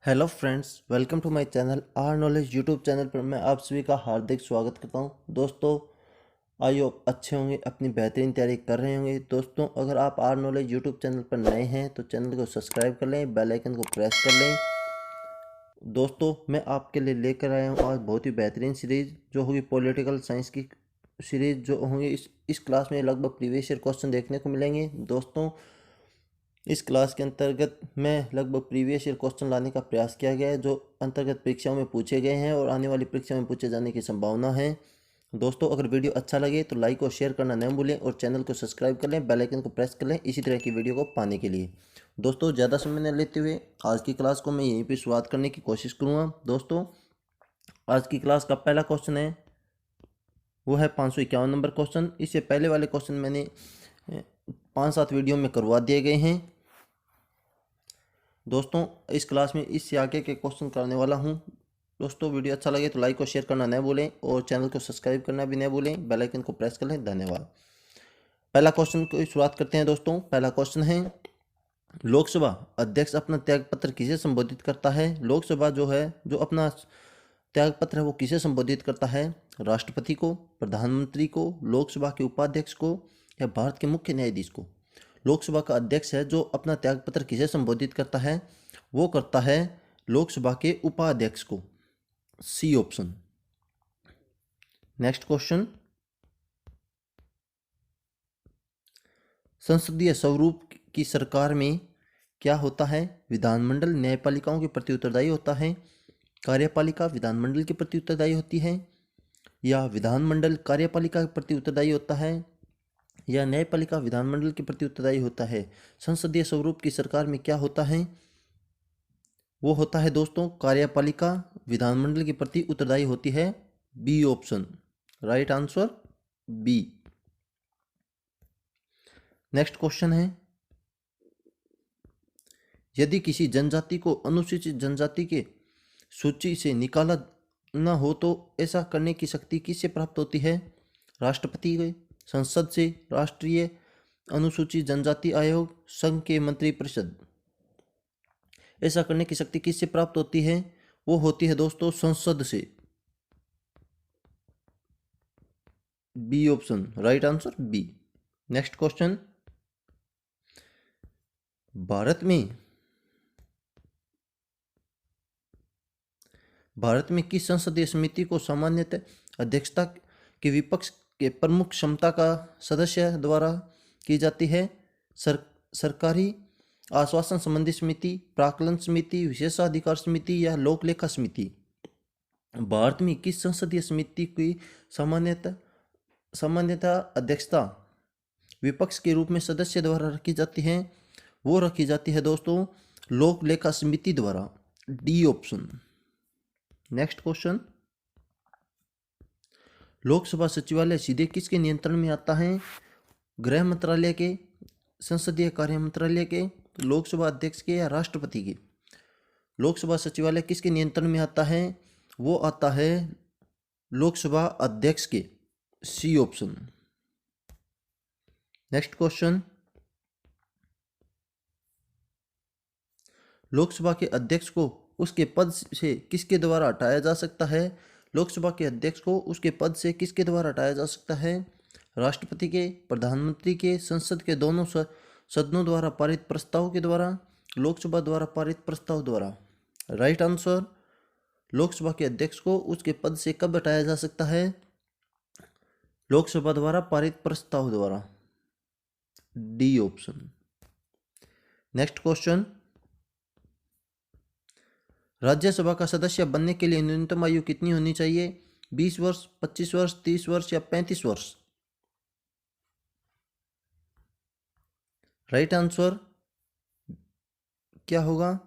Hello friends, welcome to my channel R knowledge YouTube channel पर मैं आप सभी का हार्दिक स्वागत करता हूं। दोस्तों, आई होप अच्छे होंगे, अपनी बेहतरीन तैयारी कर रहे होंगे। दोस्तों, अगर आप आर नॉलेज यूट्यूब चैनल पर नए हैं तो चैनल को सब्सक्राइब कर लें, बेल आइकन को प्रेस कर लें। दोस्तों, मैं आपके लिए लेकर आया हूं आज बहुत ही बेहतरीन सीरीज़ जो होगी पॉलिटिकल साइंस की सीरीज़। जो होंगी इस क्लास में लगभग प्रीवियस ईयर क्वेश्चन देखने को मिलेंगे। दोस्तों, इस क्लास के अंतर्गत मैं लगभग प्रीवियस ईयर क्वेश्चन लाने का प्रयास किया गया है जो अंतर्गत परीक्षाओं में पूछे गए हैं और आने वाली परीक्षा में पूछे जाने की संभावना है। दोस्तों, अगर वीडियो अच्छा लगे तो लाइक और शेयर करना न भूलें और चैनल को सब्सक्राइब कर लें, बेल आइकन को प्रेस कर लें इसी तरह की वीडियो को पाने के लिए। दोस्तों, ज़्यादा समय न लेते हुए आज की क्लास को मैं यहीं पर शुरुआत करने की कोशिश करूँगा। दोस्तों, आज की क्लास का पहला क्वेश्चन है, वो है 551 नंबर क्वेश्चन। इससे पहले वाले क्वेश्चन मैंने 5-7 वीडियो में करवा दिए गए हैं। दोस्तों, इस क्लास में इससे आगे के क्वेश्चन करने वाला हूं। दोस्तों, वीडियो अच्छा लगे तो लाइक और शेयर करना न भूलें और चैनल को सब्सक्राइब करना भी न भूलें, बेल आइकन को प्रेस कर लें। धन्यवाद। पहला क्वेश्चन की शुरुआत करते हैं। दोस्तों, पहला क्वेश्चन है, लोकसभा अध्यक्ष अपना त्यागपत्र किसे संबोधित करता है? लोकसभा जो अपना त्यागपत्र है वो किसे संबोधित करता है? राष्ट्रपति को, प्रधानमंत्री को, लोकसभा के उपाध्यक्ष को या भारत के मुख्य न्यायाधीश को? लोकसभा का अध्यक्ष है जो अपना त्यागपत्र किसे संबोधित करता है? वो करता है लोकसभा के उपाध्यक्ष को। सी ऑप्शन। नेक्स्ट क्वेश्चन, संसदीय स्वरूप की सरकार में क्या होता है? विधानमंडल न्यायपालिकाओं के प्रति उत्तरदायी होता है, कार्यपालिका विधानमंडल के प्रति उत्तरदायी होती है, या विधानमंडल कार्यपालिका के प्रति उत्तरदायी होता है, या न्यायपालिका विधानमंडल के प्रति उत्तरदायी होता है? संसदीय स्वरूप की सरकार में क्या होता है? वो होता है दोस्तों, कार्यपालिका विधानमंडल के प्रति उत्तरदायी होती है। B option, right answer B. Next question है, यदि किसी जनजाति को अनुसूचित जनजाति के सूची से निकाला न हो तो ऐसा करने की शक्ति किससे प्राप्त होती है? राष्ट्रपति के, संसद से, राष्ट्रीय अनुसूचित जनजाति आयोग, संघ के मंत्रिपरिषद? ऐसा करने की शक्ति किससे प्राप्त होती है? वो होती है दोस्तों संसद से। B option, right answer B. Next question, Bharat में किस संसदीय समिति को सामान्यतः अध्यक्षता के विपक्ष के प्रमुख क्षमता का सदस्य द्वारा की जाती है? सर सरकारी आश्वासन संबंधी समिति, प्राक्कलन समिति, विशेषाधिकार समिति या लोक लेखा समिति? भारत में किस संसदीय समिति की सामान्यतः सामान्यतः अध्यक्षता विपक्ष के रूप में सदस्य द्वारा रखी जाती है? वो रखी जाती है दोस्तों लोक लेखा समिति द्वारा। D option. Next question, Lok Sabha सचिवालय सीधे किसके नियंत्रण में आता है? गृह मंत्रालय के, संसदीय कार्य मंत्रालय के, लोकसभा अध्यक्ष के या राष्ट्रपति के? लोकसभा सचिवालय किसके नियंत्रण में आता है? वो आता है लोकसभा अध्यक्ष के। C option. Next question, Lok Sabha के अध्यक्ष को उसके पद से किसके द्वारा हटाया जा सकता है? लोकसभा के अध्यक्ष को उसके पद से किसके द्वारा हटाया जा सकता है? राष्ट्रपति के, प्रधानमंत्री के, संसद के दोनों सदनों द्वारा पारित प्रस्ताव के द्वारा, लोकसभा द्वारा पारित प्रस्ताव द्वारा? राइट आंसर, लोकसभा के अध्यक्ष को उसके पद से कब हटाया जा सकता है? लोकसभा द्वारा पारित प्रस्ताव द्वारा। D option. Next question, Rajya Sabha का सदस्य बनने के लिए न्यूनतम आयु कितनी होनी चाहिए? 20 वर्ष, 25 वर्ष, 30 वर्ष या 35 वर्ष? राइट आंसर क्या होगा?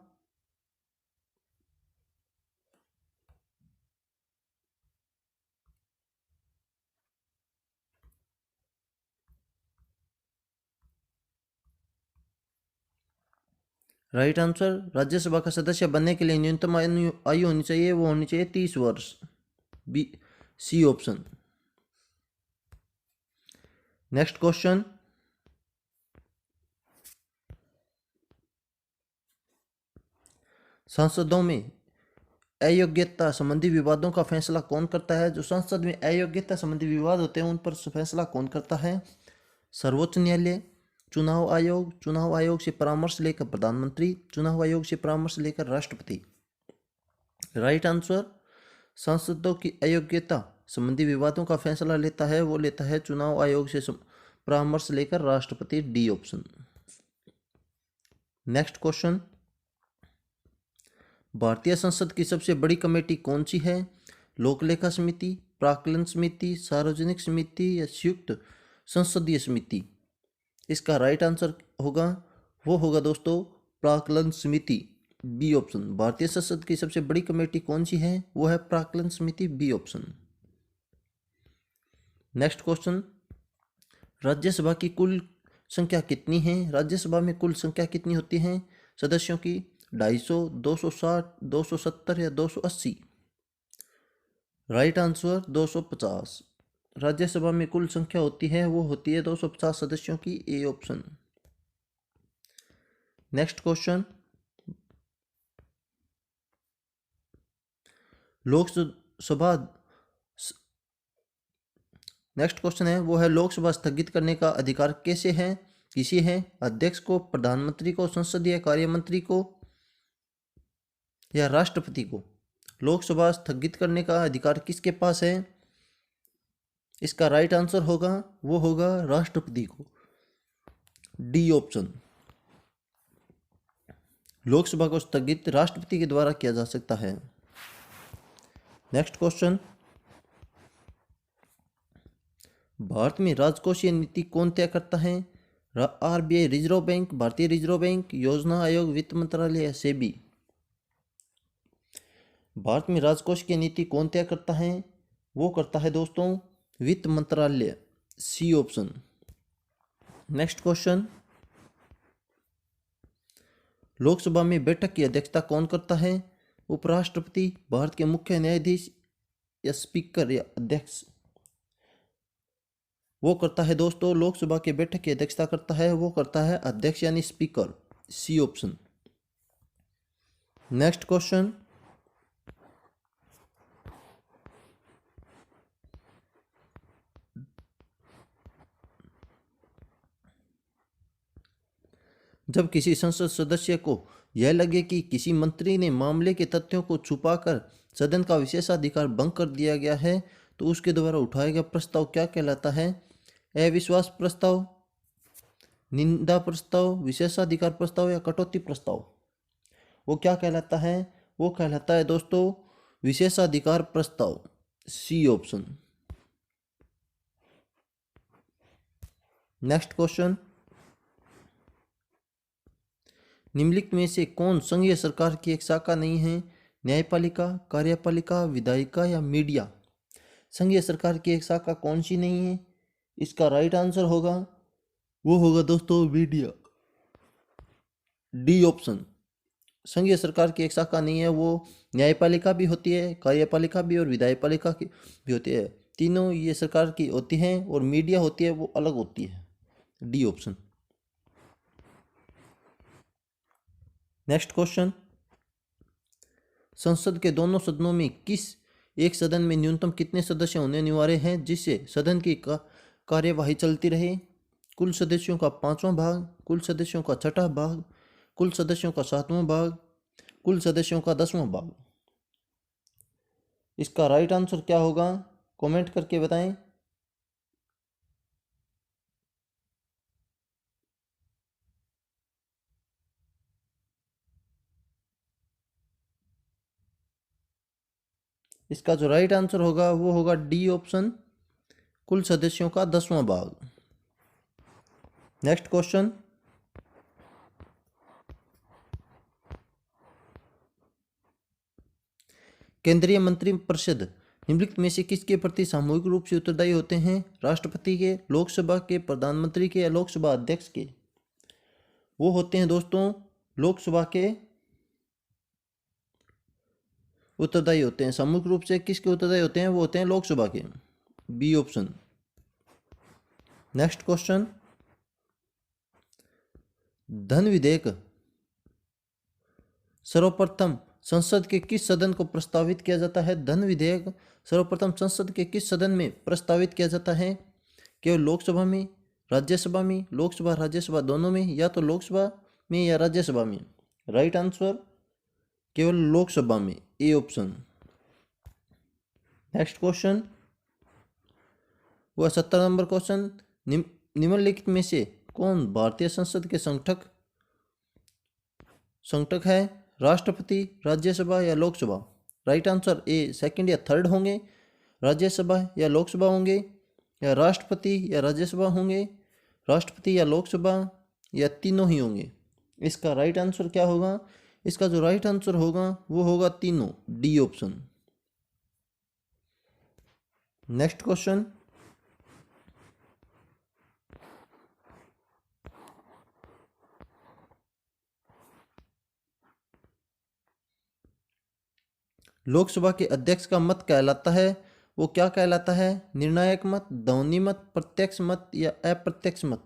राइट आंसर, राज्यसभा का सदस्य बनने के लिए न्यूनतम आयु होनी चाहिए, वो होनी चाहिए 30 वर्ष। B, C option. Next question, संसदों में अयोग्यता संबंधी विवादों का फैसला कौन करता है? जो संसद में अयोग्यता संबंधी विवाद होते हैं उन पर फैसला कौन करता है? सर्वोच्च न्यायालय, चुनाव आयोग से परामर्श लेकर प्रधानमंत्री, चुनाव आयोग से परामर्श लेकर राष्ट्रपति। राइट आंसर, सांसदों की अयोग्यता संबंधी विवादों का फैसला लेता है चुनाव आयोग से परामर्श लेकर राष्ट्रपति। D option. नेक्स्ट क्वेश्चन, भारतीय संसद की सबसे बड़ी कमेटी कौन सी है? लोक लेखा समिति, प्राक्कलन समिति, सार्वजनिक समिति या संयुक्त संसदीय समिति? इसका राइट आंसर होगा दोस्तों प्राक्कलन समिति। B option. भारतीय संसद की सबसे बड़ी कमेटी कौन सी है? वो है प्राक्कलन समिति। B option. Next question, Rajya Sabha की कुल संख्या कितनी है? राज्यसभा में कुल संख्या कितनी होती है सदस्यों की? 250, 260, 270 या 280? Right answer 250। राज्यसभा में कुल संख्या होती है वो होती है 250 सदस्यों की। A option. Next question, Lok Sabha next question है वो है लोकसभा स्थगित करने का अधिकार किसे है? अध्यक्ष को, प्रधानमंत्री को, संसदीय कार्य मंत्री को या राष्ट्रपति को? लोकसभा स्थगित करने का अधिकार किसके पास है? इसका राइट आंसर होगा राष्ट्रपति को। D option. लोकसभा को स्थगित राष्ट्रपति के द्वारा किया जा सकता है। नेक्स्ट क्वेश्चन, भारत में राजकोषीय नीति कौन तय करता है? आरबीआई, रिजर्व बैंक, भारतीय रिजर्व बैंक, योजना आयोग, वित्त मंत्रालय या सेबी? भारत में राजकोष की नीति कौन तय करता है? वो करता है दोस्तों वित्त मंत्रालय। C option. Next question, Lok Sabha में बैठक की अध्यक्षता कौन करता है? उपराष्ट्रपति, भारत के मुख्य न्यायाधीश या स्पीकर या अध्यक्ष? वो करता है दोस्तों लोकसभा के बैठक की अध्यक्षता करता है अध्यक्ष यानी speaker. C option. Next question, जब किसी संसद सदस्य को यह लगे कि किसी मंत्री ने मामले के तथ्यों को छुपाकर सदन का विशेषाधिकार भंग कर दिया गया है तो उसके द्वारा उठाया गया प्रस्ताव क्या कहलाता है? अविश्वास प्रस्ताव, निंदा प्रस्ताव, विशेषाधिकार प्रस्ताव या कटौती प्रस्ताव? वो क्या कहलाता है? वो कहलाता है दोस्तों विशेषाधिकार प्रस्ताव। सी ऑप्शन। नेक्स्ट क्वेश्चन, निम्नलिखित में से कौन संघीय सरकार की एक शाखा नहीं है? न्यायपालिका, कार्यपालिका, विधायिका या मीडिया? संघीय सरकार की एक शाखा कौन सी नहीं है? इसका राइट आंसर होगा दोस्तों मीडिया। D option. संघीय सरकार की एक शाखा नहीं है, वो न्यायपालिका भी होती है, कार्यपालिका भी और विधायपालिका की भी होती है। तीनों ये सरकार की होती हैं और मीडिया होती है वो अलग होती है। D option. नेक्स्ट क्वेश्चन, संसद के दोनों सदनों में किस एक सदन में न्यूनतम कितने सदस्य होने अनिवार्य हैं जिससे सदन की कार्यवाही चलती रहे? कुल सदस्यों का 5वां भाग, कुल सदस्यों का 6वां भाग, कुल सदस्यों का 7वां भाग, कुल सदस्यों का 10वां भाग? इसका राइट आंसर क्या होगा? कमेंट करके बताएं। इसका जो राइट आंसर होगा वो होगा डी ऑप्शन, कुल सदस्यों का 10वां भाग। नेक्स्ट क्वेश्चन, केंद्रीय मंत्रिपरिषद निम्नलिखित में से किसके प्रति सामूहिक रूप से उत्तरदायी होते हैं? राष्ट्रपति के, लोकसभा के, प्रधानमंत्री के या लोकसभा अध्यक्ष के? वो होते हैं दोस्तों लोकसभा के उत्तरदायी होते हैं। सामूहिक रूप से किसके उत्तरदायी होते हैं? वो होते हैं लोकसभा के। B option. नेक्स्ट क्वेश्चन, धन विधेयक सर्वप्रथम संसद के किस सदन को प्रस्तावित किया जाता है धन विधेयक सर्वप्रथम संसद के किस सदन में प्रस्तावित किया जाता है? केवल लोकसभा में, राज्यसभा में, लोकसभा राज्यसभा दोनों में, या तो लोकसभा में या राज्यसभा में? राइट आंसर केवल लोकसभा में, ए ऑप्शन। नेक्स्ट क्वेश्चन वह 17 नंबर क्वेश्चन, निम्नलिखित में से कौन भारतीय संसद के संगठक है? राष्ट्रपति, राज्यसभा या Lok Sabha? Right answer A second या थर्ड होंगे। राज्यसभा या लोकसभा होंगे, या राष्ट्रपति या राज्यसभा होंगे, राष्ट्रपति या लोकसभा, या तीनों ही होंगे? इसका राइट आंसर क्या होगा? इसका जो राइट आंसर होगा वो होगा तीनों, D option. Next question Lok Sabha के अध्यक्ष का मत कहलाता है, वो क्या कहलाता है? निर्णायक मत, ध्वनि मत, प्रत्यक्ष मत या अप्रत्यक्ष मत?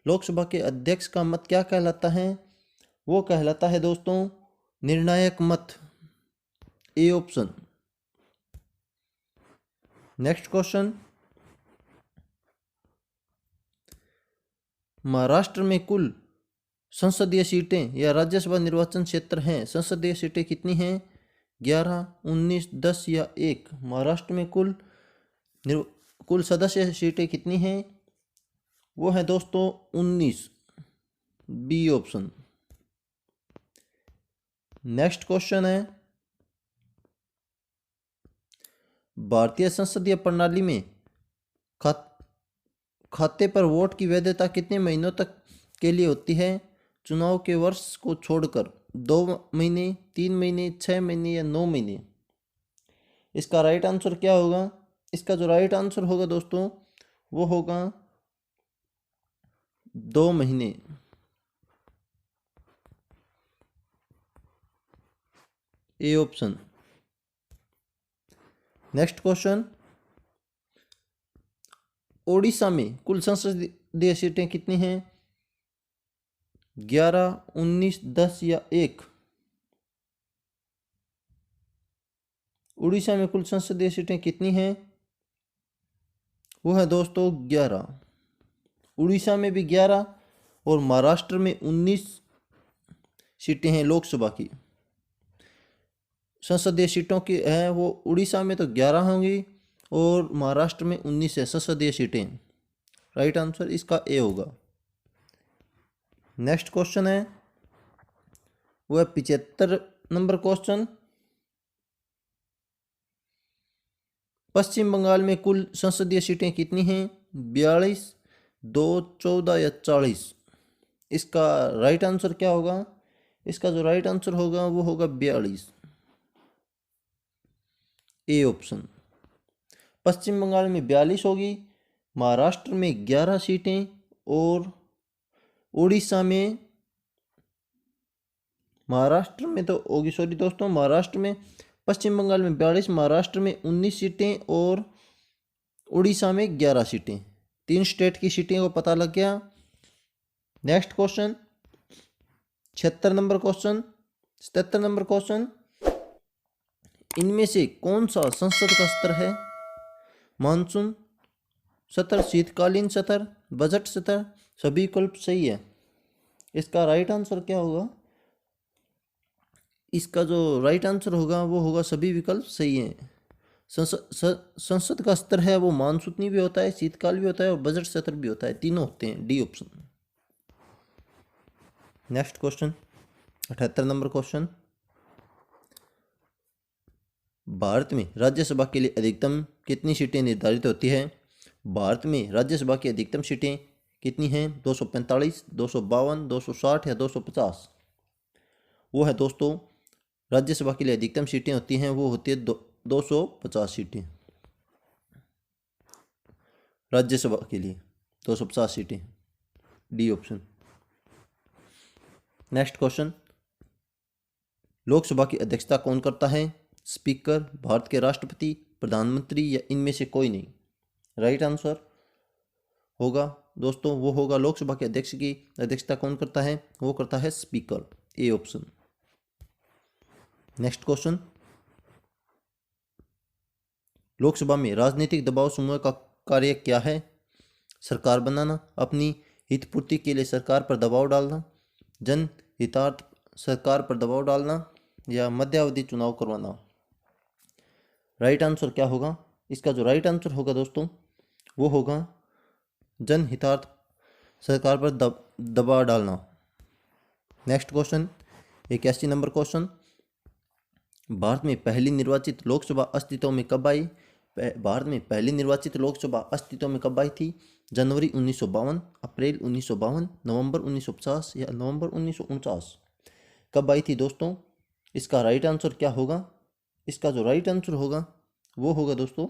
लोकसभा के अध्यक्ष का मत क्या कहलाता है? वो कहलाता है दोस्तों निर्णायक मत, A option. Next question Maharashtra में कुल संसदीय सीटें या राज्यसभा निर्वाचन क्षेत्र हैं, संसदीय सीटें कितनी हैं? 11, 19, 10 या 1? महाराष्ट्र में कुल सदस्य सीटें कितनी हैं? वो है दोस्तों 19, बी ऑप्शन। नेक्स्ट क्वेश्चन है भारतीय संसदीय प्रणाली में खाते पर वोट की वैधता कितने महीनों तक के लिए होती है? चुनाव के वर्ष को छोड़कर 2 महीने, 3 महीने, 6 महीने या 9 महीने? इसका राइट आंसर क्या होगा? इसका जो राइट आंसर होगा दोस्तों वो होगा 2 महीने, A option. Next question Odisha में कुल संसदीय सीटें कितनी हैं? 11, 19, 10 या 1? उड़ीसा में कुल संसदीय सीटें कितनी हैं? वो है दोस्तों 11। उड़ीसा में भी 11 और महाराष्ट्र में 19 सीटें हैं लोकसभा की। संसदीय सीटों की है वो उड़ीसा में तो 11 होंगी और महाराष्ट्र में 19 है संसदीय सीटें। राइट आंसर इसका ए होगा। नेक्स्ट क्वेश्चन है वो है 75 नंबर क्वेश्चन, पश्चिम बंगाल में कुल संसदीय सीटें कितनी हैं? 42, 2, 14 या 40? इसका राइट आंसर क्या होगा? इसका जो राइट आंसर होगा वो होगा 42, ए ऑप्शन। पश्चिम बंगाल में 42 होगी, महाराष्ट्र में 11 सीटें और उड़ीसा में, महाराष्ट्र में तो होगी, सॉरी दोस्तों, महाराष्ट्र में, पश्चिम बंगाल में 42, महाराष्ट्र में 19 सीटें और उड़ीसा में 11 सीटें। 3 स्टेट की सीटें को पता लग गया। Next question 76 number question, 77 number question, इनमें से कौन सा संसद का सत्र है? मानसून सत्र, शीतकालीन सत्र, बजट सत्र, सभी विकल्प सही है। इसका राइट आंसर क्या होगा? इसका जो राइट आंसर होगा वो होगा सभी विकल्प सही है। संसद का सत्र है वो मानसूनी भी होता है, शीतकाल भी होता है और बजट सत्र भी होता है, तीनों होते हैं, D option. Next question 78 number question, Bharat में राज्यसभा के लिए अधिकतम कितनी सीटें निर्धारित होती है? भारत में राज्यसभा की अधिकतम सीटें कितनी हैं? 245, 252, 260 या 250? वो है दोस्तों राज्यसभा के लिए अधिकतम सीटें होती हैं वो होती है 250 सीटें। राज्यसभा के लिए 250 सीटें, D option. Next question, Lok Sabha की अध्यक्षता कौन करता है? स्पीकर, भारत के राष्ट्रपति, प्रधानमंत्री या इनमें से कोई नहीं? राइट आंसर होगा दोस्तों वो होगा लोकसभा के अध्यक्ष की अध्यक्षता कौन करता है? वो करता है speaker, A option. Next question, Lok Sabha में राजनीतिक दबाव समूह का कार्य क्या है? सरकार बनाना, अपनी हितपूर्ति के लिए सरकार पर दबाव डालना, जन हितार्थ सरकार पर दबाव डालना, या मध्यावधि चुनाव करवाना। राइट आंसर क्या होगा? इसका जो राइट आंसर होगा दोस्तों वो होगा जनहितार्थ सरकार पर दबाव डालना। Next question, 81 number question, Bharat में पहली निर्वाचित लोकसभा अस्तित्व में कब आई? भारत में पहली निर्वाचित लोकसभा अस्तित्व में कब आई थी? जनवरी 1952, अप्रैल 1952, नवंबर 1950 या नवंबर 1949? कब आई थी दोस्तों? इसका राइट आंसर क्या होगा? इसका जो राइट आंसर होगा वो होगा दोस्तों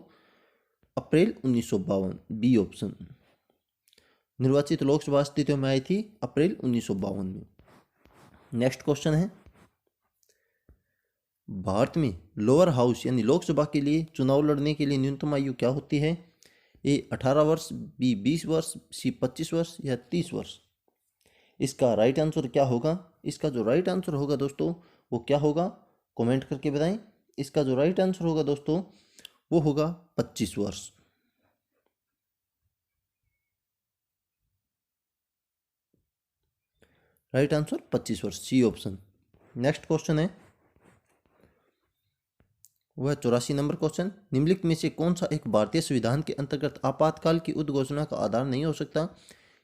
अप्रैल 1952, बी ऑप्शन। निर्वाचित लोकसभा अस्तित्व में आई थी अप्रैल 1952 में। नेक्स्ट क्वेश्चन है, भारत में लोअर हाउस यानी लोकसभा के लिए चुनाव लड़ने के लिए न्यूनतम आयु क्या होती है? ए 18 वर्ष, बी 20 वर्ष, सी 25 वर्ष या 30 वर्ष? इसका राइट आंसर क्या होगा? इसका जो राइट आंसर होगा दोस्तों वो क्या होगा? कमेंट करके बताएं। इसका जो राइट आंसर होगा दोस्तों वो होगा 25 वर्ष। राइट आंसर 25 वर्ष, सी ऑप्शन। नेक्स्ट क्वेश्चन है वह 84 नंबर क्वेश्चन, निम्नलिखित में से कौन सा एक भारतीय संविधान के अंतर्गत आपातकाल की उद्घोषणा का आधार नहीं हो सकता?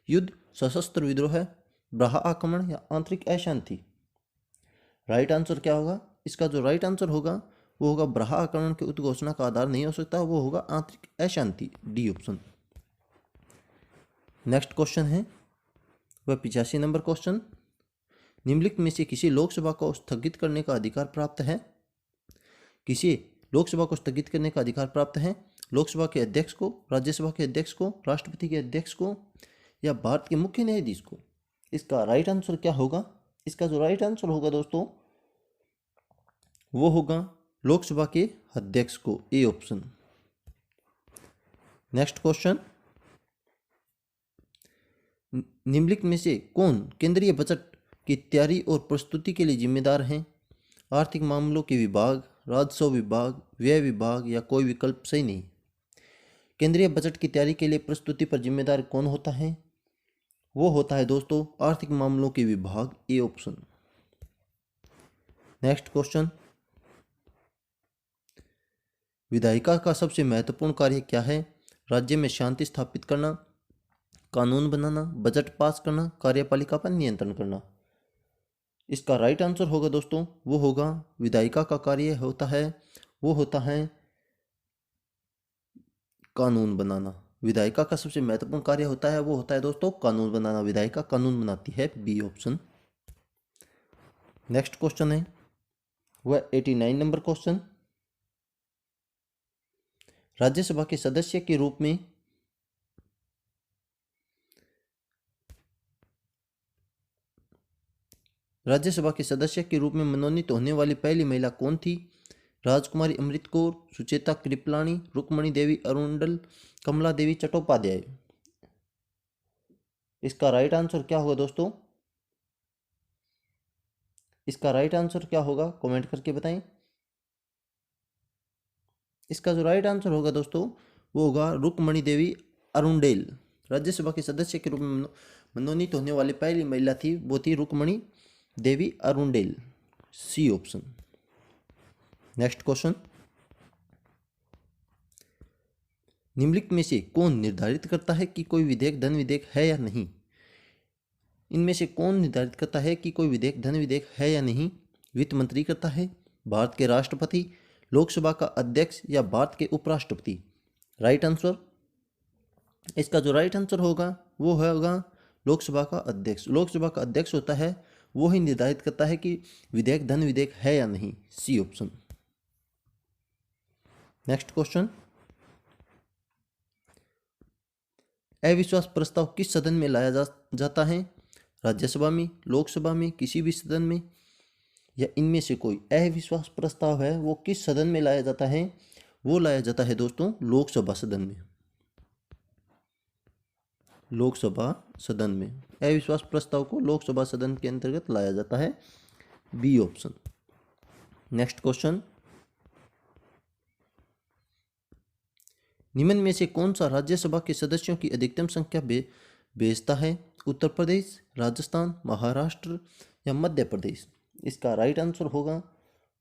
युद्ध, सशस्त्र विद्रोह, बाह्य आक्रमण या आंतरिक अशांति? राइट आंसर क्या होगा? इसका जो राइट आंसर होगा वो होगा बाह्य आक्रमण की उद्घोषणा का आधार नहीं हो सकता, वो होगा आंतरिक अशांति, डी ऑप्शन। नेक्स्ट क्वेश्चन है वह 85 नंबर क्वेश्चन, निम्नलिखित में से किसी लोकसभा को स्थगित करने का अधिकार प्राप्त है? किसी लोकसभा को स्थगित करने का अधिकार प्राप्त है? लोकसभा के अध्यक्ष को, राज्यसभा के अध्यक्ष को, राष्ट्रपति के अध्यक्ष को या भारत के मुख्य न्यायाधीश को? इसका राइट आंसर क्या होगा? इसका जो राइट आंसर होगा दोस्तों वो होगा लोकसभा के अध्यक्ष को, ए ऑप्शन। नेक्स्ट क्वेश्चन, निम्नलिखित में से कौन केंद्रीय बजट की तैयारी और प्रस्तुति के लिए जिम्मेदार हैं? आर्थिक मामलों के विभाग, राजस्व विभाग, व्यय विभाग या कोई विकल्प सही नहीं? केंद्रीय बजट की तैयारी के लिए प्रस्तुति पर जिम्मेदार कौन होता है? वो होता है दोस्तों आर्थिक मामलों के विभाग, ए ऑप्शन। नेक्स्ट क्वेश्चन, विधायिका का सबसे महत्वपूर्ण कार्य क्या है? राज्य में शांति स्थापित करना, कानून बनाना, बजट पास करना, कार्यपालिका पर नियंत्रण करना? इसका राइट आंसर होगा दोस्तों वो होगा विधायिका का कार्य होता है वो होता है कानून बनाना। विधायिका का सबसे महत्वपूर्ण कार्य होता है वो होता है दोस्तों कानून बनाना। विधायिका कानून बनाती है, बी ऑप्शन। नेक्स्ट क्वेश्चन है वह 89 नंबर क्वेश्चन, राज्यसभा के सदस्य के रूप में राज्यसभा के सदस्य के रूप में मनोनीत होने वाली पहली महिला कौन थी? राजकुमारी अमृत कौर, सुचेता कृपलानी, रुक्मणी देवी अरुंडल, कमला देवी चट्टोपाध्याय? इसका राइट आंसर क्या होगा दोस्तों? इसका राइट आंसर क्या होगा कमेंट करके बताएं। इसका जो राइट आंसर होगा दोस्तों वो होगा रुक्मणी देवी अरुंडेल। राज्यसभा के सदस्य के रूप में मनोनीत होने वाली पहली महिला थी वो थी Rukmini Devi Arundale, C option. Next question, निम्नलिखित में से कौन निर्धारित करता है कि कोई विधेयक धन विधेयक है या नहीं? इनमें से कौन निर्धारित करता है कि कोई विधेयक धन विधेयक है या नहीं? वित्त मंत्री करता है, भारत के राष्ट्रपति, लोकसभा का अध्यक्ष या भारत के उपराष्ट्रपति? राइट आंसर, इसका जो राइट आंसर होगा वो होगा लोकसभा का अध्यक्ष। लोकसभा का अध्यक्ष होता है वो ही निर्धारित करता है कि विधेयक धन विधेयक है या नहीं, सी ऑप्शन। नेक्स्ट क्वेश्चन, अविश्वास प्रस्ताव किस सदन में लाया जाता है? राज्यसभा में, लोकसभा में, किसी भी सदन में या इनमें से कोई? अविश्वास प्रस्ताव है वो किस सदन में लाया जाता है? वो लाया जाता है दोस्तों लोकसभा सदन में। लोकसभा सदन में अविश्वास प्रस्ताव को लोकसभा सदन के अंतर्गत लाया जाता है, बी ऑप्शन। नेक्स्ट क्वेश्चन, निम्न में से कौन सा राज्यसभा के सदस्यों की अधिकतम संख्या भेजता है? उत्तर प्रदेश, राजस्थान, महाराष्ट्र या मध्य प्रदेश? इसका राइट आंसर होगा,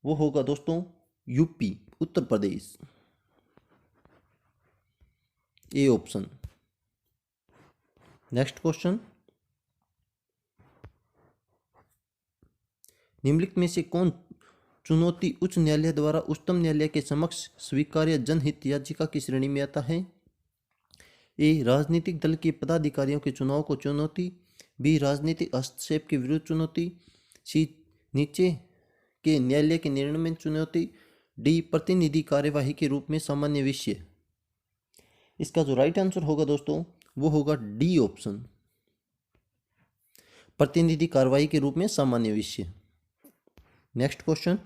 वो होगा दोस्तों UP, Uttar Pradesh, A option. Next question, निम्नलिखित में से कौन चुनौती उच्च न्यायालय द्वारा उच्चतम न्यायालय के समक्ष स्वीकार्य जनहित याचिका की श्रेणी में आता है? ए, राजनीतिक दल के पदाधिकारियों के चुनाव को चुनौती। बी, राजनीतिक हस्तक्षेप के विरुद्ध चुनौती। सी, नीचे के न्यायालय के निर्णय में चुनौती। डी, प्रतिनिधि कार्यवाही के रूप में सामान्य विषय। इसका जो राइट आंसर होगा दोस्तों वो होगा डी ऑप्शन, प्रतिनिधि कार्यवाही के रूप में सामान्य विषय। नेक्स्ट क्वेश्चन,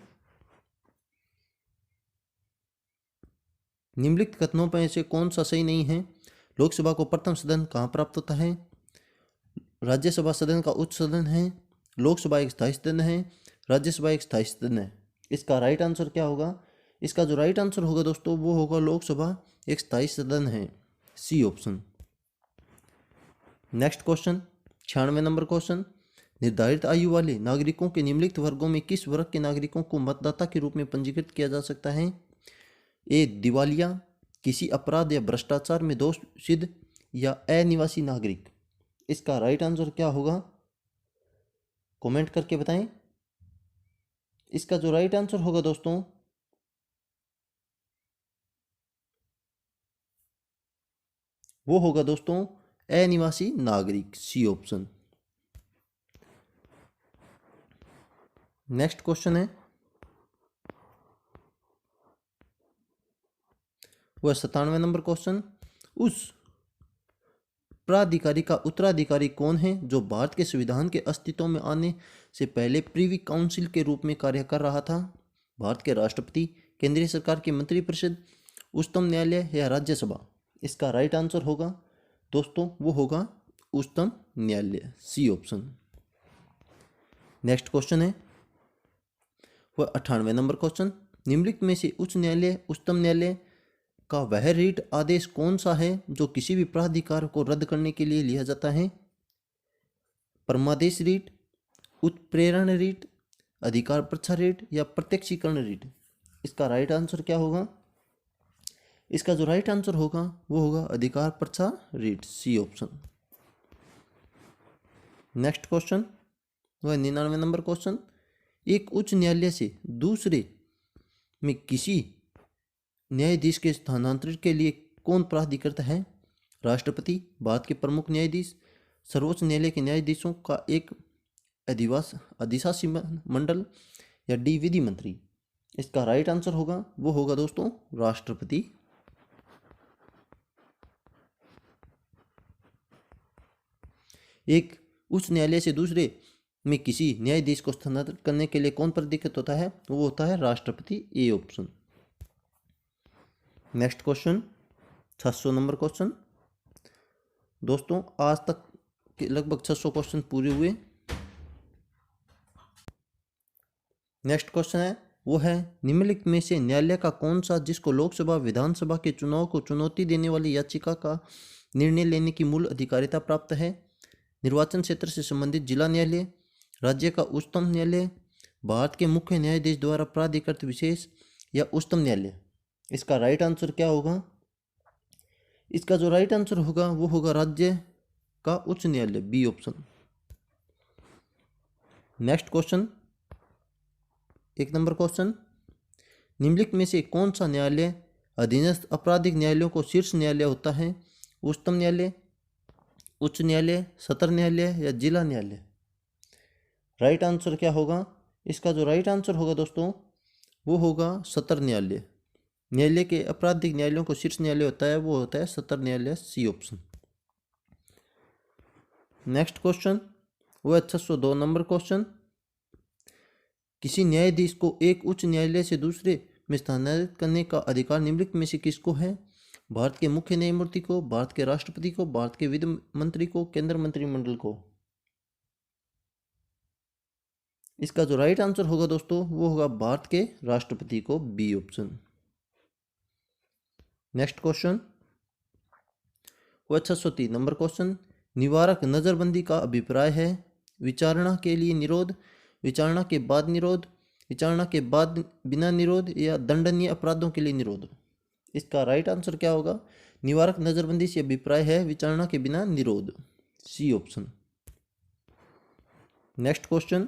निम्नलिखित कथनों में से कौन सा सही नहीं है? लोकसभा को प्रथम सदन कहाँ प्राप्त होता है? राज्यसभा सदन का उच्च सदन है, लोकसभा एक स्थायी सदन है, राज्यसभा एक स्थायी सदन है। इसका राइट आंसर क्या होगा? इसका जो राइट आंसर होगा दोस्तों वो होगा लोकसभा एक स्थायी सदन है, C option. Next question, 96 number question, निर्धारित आयु वाले नागरिकों के निम्नलिखित वर्गों में किस वर्ग के नागरिकों को मतदाता के रूप में पंजीकृत किया जा सकता है? ए, दिवालिया, किसी अपराध या भ्रष्टाचार में दोष सिद्ध या अनिवासी नागरिक। इसका राइट आंसर क्या होगा? कमेंट करके बताएं। इसका जो राइट आंसर होगा दोस्तों वो होगा दोस्तों अनिवासी नागरिक, सी ऑप्शन। नेक्स्ट क्वेश्चन है वह 97 नंबर क्वेश्चन, उस प्राधिकारी का उत्तराधिकारी कौन है जो भारत के संविधान के अस्तित्व में आने से पहले प्रीवी काउंसिल के रूप में कार्य कर रहा था? भारत के राष्ट्रपति, केंद्रीय सरकार की मंत्रिपरिषद, उच्चतम न्यायालय या राज्यसभा? इसका राइट आंसर होगा दोस्तों वो होगा उच्चतम न्यायालय, सी ऑप्शन। नेक्स्ट क्वेश्चन है वह 98 नंबर क्वेश्चन, निम्नलिखित में से उच्च न्यायालय उच्चतम न्यायालय का वह रीट आदेश कौन सा है जो किसी भी प्राधिकार को रद्द करने के लिए लिया जाता है? परमादेश रीट, उत्प्रेरण रीट, अधिकार प्रच्छा रीट या प्रत्यक्षीकरण रीट? इसका राइट आंसर क्या होगा? इसका जो राइट आंसर होगा वो होगा अधिकार प्रच्छा writ, C option. Next question वह 99 नंबर क्वेश्चन, एक उच्च न्यायालय से दूसरे में किसी न्यायाधीश के स्थानांतरण के लिए कौन प्राधिकृत है? राष्ट्रपति, भारत के प्रमुख न्यायाधीश, सर्वोच्च न्यायालय के न्यायाधीशों का एक अधिशासी मंडल या डी, विधि मंत्री? इसका राइट आंसर होगा वो होगा दोस्तों राष्ट्रपति। एक उच्च न्यायालय से दूसरे में किसी न्यायाधीश को स्थानांतरित करने के लिए कौन प्राधिकृत होता है? वो होता है राष्ट्रपति, A option. Next question 600 number question, दोस्तों आज तक के लगभग 600 क्वेश्चन पूरे हुए। नेक्स्ट क्वेश्चन है वो है निम्नलिखित में से न्यायालय का कौन सा जिसको लोकसभा विधानसभा के चुनाव को चुनौती देने वाली याचिका का निर्णय लेने की मूल अधिकारिता प्राप्त है? निर्वाचन क्षेत्र से संबंधित जिला न्यायालय, राज्य का उच्चतम न्यायालय, भारत के मुख्य न्यायाधीश द्वारा प्राधिकृत विशेष या उच्चतम न्यायालय? इसका राइट आंसर क्या होगा? इसका जो राइट आंसर होगा वो होगा राज्य का उच्च न्यायालय, B option. Next question 1 number question, निम्नलिखित में से कौन सा न्यायालय अधीनस्थ आपराधिक न्यायालयों को शीर्ष न्यायालय होता है? उच्चतम न्यायालय, उच्च न्यायालय, सत्र न्यायालय या जिला न्यायालय? राइट आंसर क्या होगा? इसका जो राइट आंसर होगा दोस्तों वो होगा सत्र न्यायालय। न्यायालय के आपराधिक न्यायालयों को शीर्ष न्यायालय होता है वो होता है सत्र न्यायालय, सी ऑप्शन। नेक्स्ट क्वेश्चन वो है 602 नंबर क्वेश्चन, किसी न्यायाधीश को एक उच्च न्यायालय से दूसरे में स्थानांतरित करने का अधिकार निम्नलिखित में से किसको है? भारत के मुख्य न्यायमूर्ति को, भारत के राष्ट्रपति को, भारत के विधि मंत्री को, केंद्र मंत्रिमंडल को? इसका जो राइट आंसर होगा दोस्तों वो होगा भारत के राष्ट्रपति को, बी ऑप्शन। नेक्स्ट क्वेश्चन, वो 603 नंबर क्वेश्चन, निवारक नज़रबंदी का अभिप्राय है विचारणा के लिए निरोध, विचारणा के बाद निरोध, विचारणा के बाद बिना निरोध, या दंडनीय अपराधों के लिए निरोध। इसका राइट आंसर क्या होगा? निवारक नज़रबंदी से अभिप्राय है विचारणा के बिना निरोध, सी ऑप्शन। नेक्स्ट क्वेश्चन,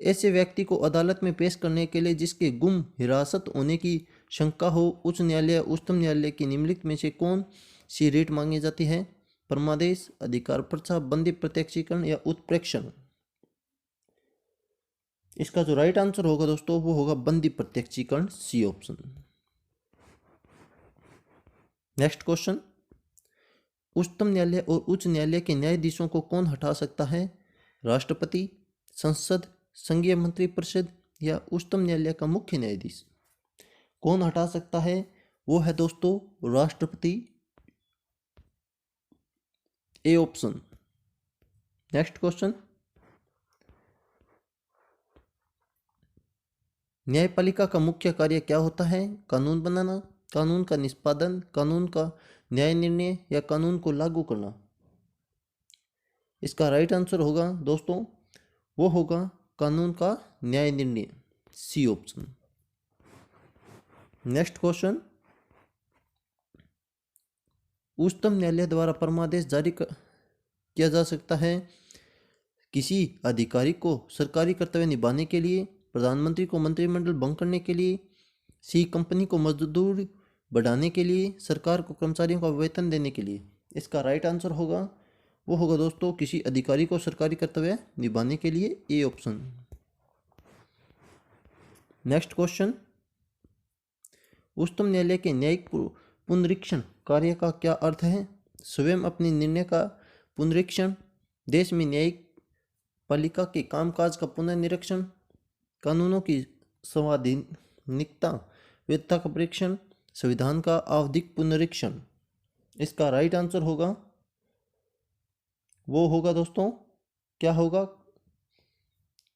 ऐसे व्यक्ति को अदालत में पेश करने के लिए जिसके गुम हिरासत होने की शंका हो, उच्च न्यायालय या उच्चतम न्यायालय की निम्नलिखित में से कौन सी रेट मांगी जाती है? परमादेश, अधिकार प्रथा, बंदी प्रत्यक्षीकरण या उत्प्रेक्षण। इसका जो राइट आंसर होगा दोस्तों वो होगा बंदी प्रत्यक्षीकरण, सी ऑप्शन। नेक्स्ट क्वेश्चन, उच्चतम न्यायालय और उच्च न्यायालय के न्यायाधीशों को कौन हटा सकता है? राष्ट्रपति, संसद, संघीय मंत्रिपरिषद या उच्चतम न्यायालय का मुख्य न्यायाधीश। कौन हटा सकता है? वो है दोस्तों राष्ट्रपति, ए ऑप्शन। नेक्स्ट क्वेश्चन, न्यायपालिका का मुख्य कार्य क्या होता है? कानून बनाना, कानून का निष्पादन, कानून का न्याय निर्णय या कानून को लागू करना। इसका राइट आंसर होगा दोस्तों वो होगा कानून का न्याय निर्णय, सी ऑप्शन। नेक्स्ट क्वेश्चन, उच्चतम न्यायालय द्वारा परमादेश जारी किया जा सकता है किसी अधिकारी को सरकारी कर्तव्य निभाने के लिए, प्रधानमंत्री को मंत्रिमंडल भंग करने के लिए, सी कंपनी को मजदूरी बढ़ाने के लिए, सरकार को कर्मचारियों का वेतन देने के लिए। इसका राइट आंसर होगा वो होगा दोस्तों किसी अधिकारी को सरकारी कर्तव्य निभाने के लिए, ए ऑप्शन। नेक्स्ट क्वेश्चन, उच्चतम न्यायालय के न्यायिक पुनरीक्षण कार्य का क्या अर्थ है? स्वयं अपने निर्णय का पुनरीक्षण, देश में न्यायिक पालिका के कामकाज का पुनर्निरीक्षण, कानूनों की संवैधानिकता वैधता का परीक्षण, संविधान का आवधिक पुनरीक्षण। इसका राइट आंसर होगा वो होगा दोस्तों क्या होगा?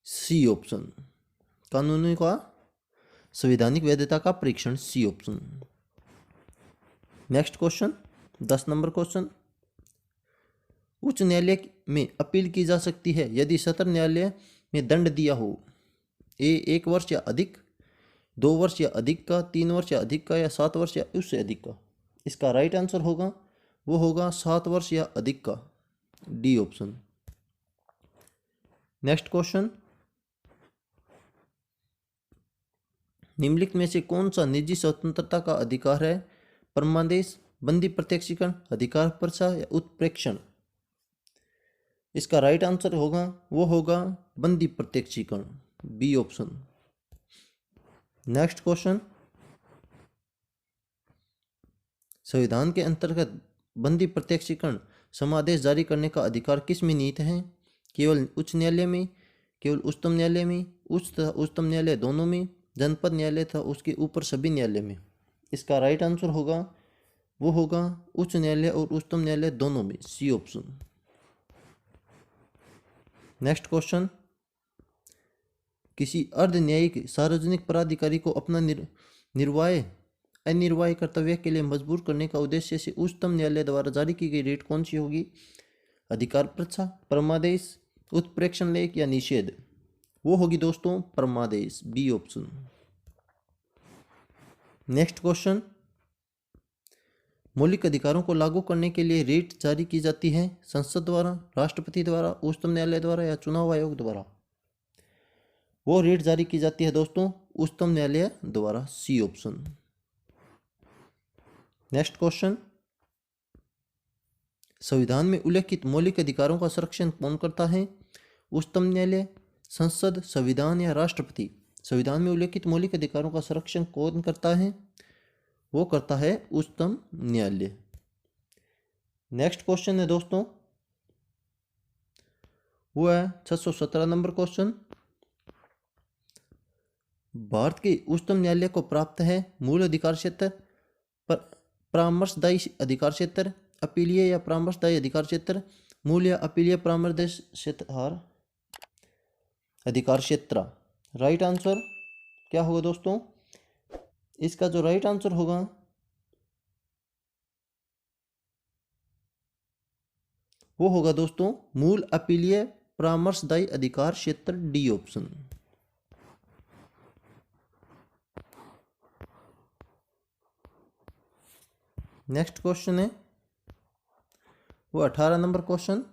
सी ऑप्शन, कानूनों का संवैधानिक वैधता का परीक्षण, C option. Next question, 10 number question, उच्च न्यायालय में अपील की जा सकती है यदि सत्र न्यायालय में दंड दिया हो, ए 1 वर्ष या अधिक, 2 वर्ष या अधिक का, 3 वर्ष या अधिक का, या 7 वर्ष या उससे अधिक का। इसका राइट आंसर होगा वो होगा 7 वर्ष या अधिक का, डी ऑप्शन। नेक्स्ट क्वेश्चन, निम्नलिखित में से कौन सा निजी स्वतंत्रता का अधिकार है? परमादेश, बंदी प्रत्यक्षीकरण, अधिकार प्रथा या उत्प्रेक्षण। इसका राइट आंसर होगा वो होगा बंदी प्रत्यक्षीकरण, बी ऑप्शन। नेक्स्ट क्वेश्चन, संविधान के अंतर्गत बंदी प्रत्यक्षीकरण समादेश जारी करने का अधिकार किस में निहित है? केवल उच्च न्यायालय में, केवल उच्चतम न्यायालय में, उच्च तथा उच्चतम न्यायालय दोनों में, जनपद न्यायालय था उसके ऊपर सभी न्यायालय में। इसका राइट आंसर होगा वो होगा उच्च न्यायालय और उच्चतम न्यायालय दोनों में, सी ऑप्शन। नेक्स्ट क्वेश्चन, किसी अर्ध न्यायिक सार्वजनिक प्राधिकारी को अपना अनिर्वाह कर्तव्य के लिए मजबूर करने का उद्देश्य से उच्चतम न्यायालय द्वारा जारी की गई रेट कौन सी होगी? अधिकार प्रथा, परमादेश, उत्प्रेक्षण लेख या निषेध। वो होगी दोस्तों परमादेश, बी ऑप्शन। नेक्स्ट क्वेश्चन, मौलिक अधिकारों को लागू करने के लिए रेट जारी की जाती है संसद द्वारा, राष्ट्रपति द्वारा, उच्चतम न्यायालय द्वारा या चुनाव आयोग द्वारा। वो रेट जारी की जाती है दोस्तों उच्चतम न्यायालय द्वारा, सी ऑप्शन। नेक्स्ट क्वेश्चन, संविधान में उल्लेखित मौलिक अधिकारों का संरक्षण कौन करता है? उच्चतम न्यायालय, संसद, संविधान या राष्ट्रपति। संविधान में उल्लेखित मौलिक अधिकारों का संरक्षण कौन करता है? वो करता है उच्चतम न्यायालय। नेक्स्ट क्वेश्चन है दोस्तों वो है 617 नंबर क्वेश्चन, भारत के उच्चतम न्यायालय को प्राप्त है मूल अधिकार क्षेत्र, परामर्शदायी अधिकार क्षेत्र, अपीलीय या परामर्शदायी अधिकार क्षेत्र, मूल या अपीलीय परामर्शदायी क्षेत्र। अधिकार क्षेत्र। राइट आंसर क्या होगा दोस्तों? इसका जो राइट आंसर होगा वो होगा दोस्तों मूल अपीलीय परामर्शदायी अधिकार क्षेत्र, डी ऑप्शन। नेक्स्ट क्वेश्चन है वो 18 नंबर क्वेश्चन।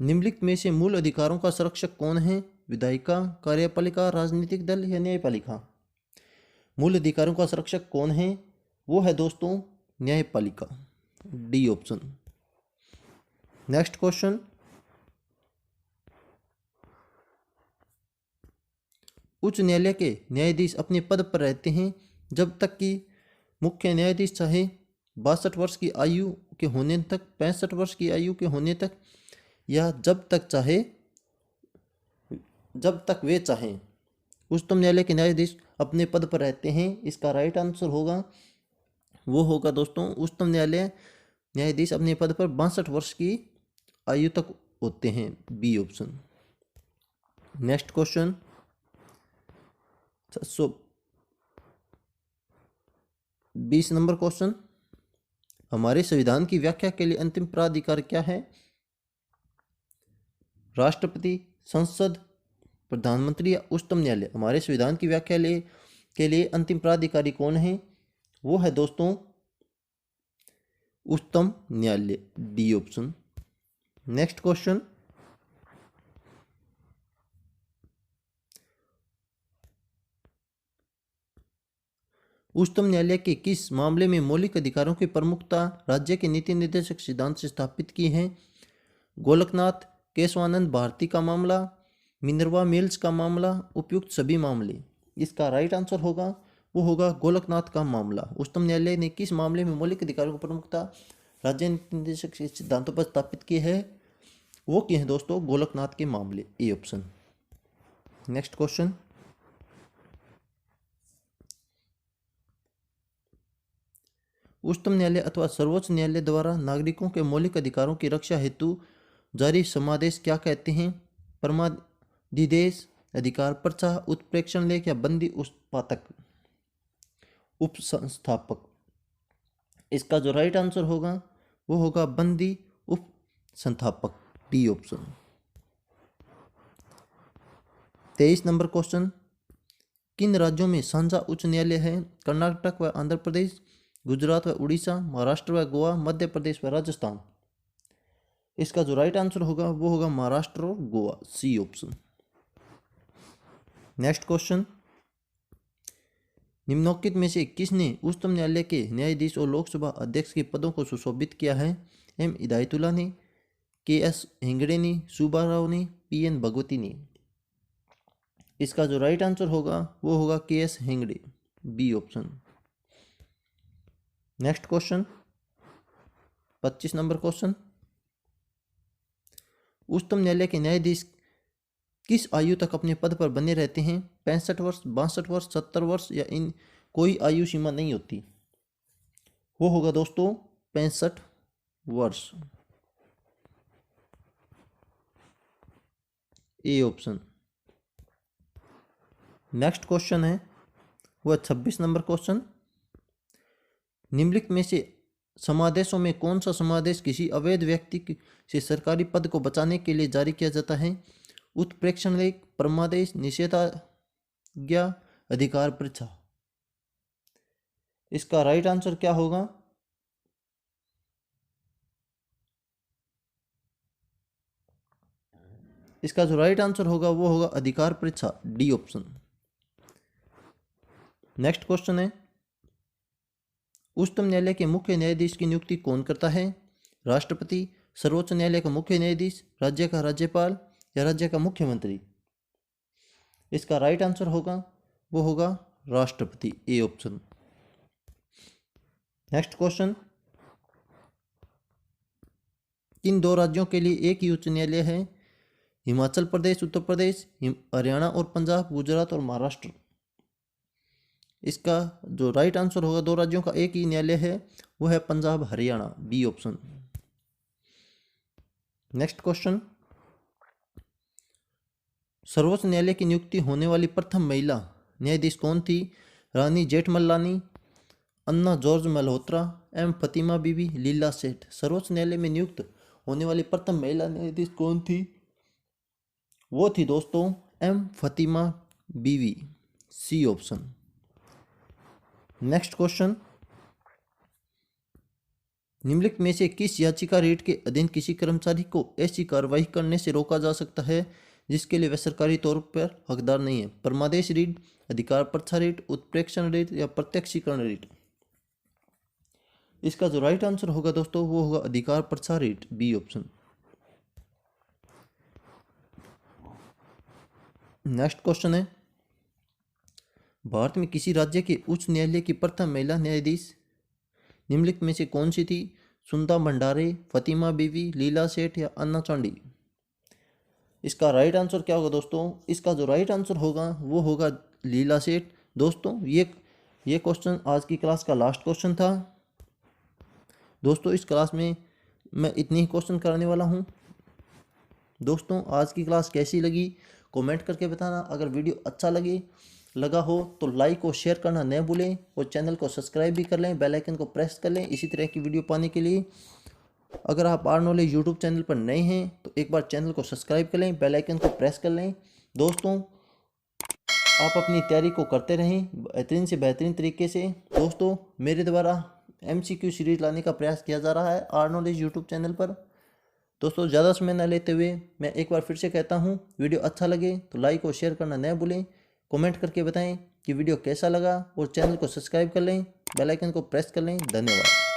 निम्नलिखित में से मूल अधिकारों का संरक्षक कौन है? विधायिका, कार्यपालिका, राजनीतिक दल या न्यायपालिका? मूल अधिकारों का संरक्षक कौन है? वो है दोस्तों न्यायपालिका, डी ऑप्शन। नेक्स्ट क्वेश्चन, उच्च न्यायालय के न्यायाधीश अपने पद पर रहते हैं जब तक कि मुख्य न्यायाधीश चाहे 62 वर्ष की आयु के होने तक, 65 वर्ष की आयु के होने तक, या जब तक वे चाहें उच्चतम न्यायालय के न्यायाधीश अपने पद पर रहते हैं। इसका राइट आंसर होगा वो होगा दोस्तों उच्चतम न्यायालय न्यायाधीश अपने पद पर 62 वर्ष की आयु तक होते हैं, B option. Next question 720 number question. हमारे संविधान की व्याख्या के लिए अंतिम प्राधिकार क्या है? राष्ट्रपति, संसद, प्रधानमंत्री या उच्चतम न्यायालय? हमारे संविधान की व्याख्या के लिए अंतिम प्राधिकारी कौन है? वो है दोस्तों उच्चतम न्यायालय, डी ऑप्शन। नेक्स्ट क्वेश्चन, उच्चतम न्यायालय के किस मामले में मौलिक अधिकारों की प्रमुखता राज्य के नीति निर्देशक सिद्धांत से स्थापित की है? गोलकनाथ, केशवानंद भारती का मामला, मिनर्वा मिल्स का मामला, उपयुक्त सभी मामले? इसका राइट आंसर होगा वो होगा गोलकनाथ का मामला। उच्चतम न्यायालय ने किस मामले में मौलिक अधिकारों की प्रमुखता राज्य नीति निर्देशक सिद्धांतों पर स्थापित की है? वो किए हैं दोस्तों गोलकनाथ के मामले, ए ऑप्शन। नेक्स्ट क्वेश्चन, उच्चतम न्यायालय अथवा सर्वोच्च न्यायालय द्वारा नागरिकों के मौलिक अधिकारों की रक्षा हेतु जारी समादेश क्या कहते हैं? परमाधिदेश, अधिकार पर्चा, उत्प्रेक्षण लेख या बंदी उपपातक, उपसंस्थापक? इसका जो राइट आंसर होगा वो होगा बंदी उपसंस्थापक, डी ऑप्शन। 23 नंबर क्वेश्चन, किन राज्यों में साझा उच्च न्यायालय है? कर्नाटक व आंध्र प्रदेश, गुजरात व उड़ीसा, महाराष्ट्र व गोवा, मध्य प्रदेश व राजस्थान? इसका जो राइट आंसर होगा वो होगा महाराष्ट्र और Goa, C option. Next question, निम्नलिखित में से किसने उच्चतम न्यायालय के न्यायाधीश और लोकसभा अध्यक्ष के पदों को सुशोभित किया है? एम हिदायतुल्ला ने, के एस हेगड़े ने, सुब्बा राव ने, पी एन भगवती ने? इसका जो राइट आंसर होगा वो होगा K S Hegde, B option. Next question 25 number question, उच्चतम न्यायालय के न्यायाधीश किस आयु तक अपने पद पर बने रहते हैं? 65 वर्ष, 62 वर्ष, 70 वर्ष या इन कोई आयु सीमा नहीं होती? वो होगा दोस्तों 65 वर्ष, ए ऑप्शन। नेक्स्ट क्वेश्चन है वह 26 नंबर क्वेश्चन, निम्नलिखित में से समादेशों में कौन सा समादेश किसी अवैध व्यक्ति से सरकारी पद को बचाने के लिए जारी किया जाता है? उत्प्रेक्षण लेख, परमादेश, निषेधाज्ञा, अधिकार परीक्षा? इसका राइट आंसर क्या होगा? इसका जो राइट आंसर होगा वो होगा अधिकार परीक्षा, डी ऑप्शन। नेक्स्ट क्वेश्चन है, उच्चतम न्यायालय के मुख्य न्यायाधीश की नियुक्ति कौन करता है? राष्ट्रपति, सर्वोच्च न्यायालय का मुख्य न्यायाधीश, राज्य का राज्यपाल या राज्य का मुख्यमंत्री? इसका राइट आंसर होगा वो होगा राष्ट्रपति, ए ऑप्शन। नेक्स्ट क्वेश्चन, किन दो राज्यों के लिए एक ही उच्च न्यायालय है? हिमाचल प्रदेश, उत्तर प्रदेश, हरियाणा और पंजाब, गुजरात और महाराष्ट्र? इसका जो राइट आंसर होगा दो राज्यों का एक ही न्यायालय है वो है Punjab Haryana, B option. Next question, सर्वोच्च न्यायालय की नियुक्ति होने वाली प्रथम महिला न्यायाधीश कौन थी? रानी जेठमलानी, अन्ना जॉर्ज मल्होत्रा, एम फतिमा बीबी, लीला सेठ। सर्वोच्च न्यायालय में नियुक्त होने वाली प्रथम महिला न्यायाधीश कौन थी? वो थी दोस्तों एम फतिमा बीवी, सी ऑप्शन। नेक्स्ट क्वेश्चन, निम्नलिखित में से किस याचिका रीट के अधीन किसी कर्मचारी को ऐसी कार्रवाई करने से रोका जा सकता है जिसके लिए वह सरकारी तौर पर हकदार नहीं है? परमादेश रीट, अधिकार प्रथा रीट, उत्प्रेक्षण रीट या प्रत्यक्षीकरण रीट। इसका जो राइट आंसर होगा दोस्तों वो होगा अधिकार प्रथा writ, B option. Next question है, भारत में किसी राज्य के उच्च न्यायालय की प्रथम महिला न्यायाधीश निम्नलिखित में से कौन सी थी? सुंदा भंडारे, फतिमा बीवी, लीला सेठ या अन्ना चांडी। इसका राइट आंसर क्या होगा दोस्तों? इसका जो राइट आंसर होगा वो होगा लीला सेठ। दोस्तों ये क्वेश्चन आज की क्लास का लास्ट क्वेश्चन था। दोस्तों इस क्लास में मैं इतनी ही क्वेश्चन कराने वाला हूँ। दोस्तों आज की क्लास कैसी लगी कमेंट करके बताना। अगर वीडियो अच्छा लगा हो तो लाइक और शेयर करना न भूलें और चैनल को सब्सक्राइब भी कर लें, बेल आइकन को प्रेस कर लें इसी तरह की वीडियो पाने के लिए। अगर आप आर नॉलेज यूट्यूब चैनल पर नए हैं तो एक बार चैनल को सब्सक्राइब कर लें, बेल आइकन को प्रेस कर लें। दोस्तों आप अपनी तैयारी को करते रहें बेहतरीन से बेहतरीन तरीके से। दोस्तों मेरे द्वारा MCQ सीरीज लाने का प्रयास किया जा रहा है आर नॉलेज यूट्यूब चैनल पर। दोस्तों ज़्यादा समय न लेते हुए मैं एक बार फिर से कहता हूँ, वीडियो अच्छा लगे तो लाइक और शेयर करना न भूलें। कमेंट करके बताएं कि वीडियो कैसा लगा और चैनल को सब्सक्राइब कर लें, बेल आइकन को प्रेस कर लें। धन्यवाद।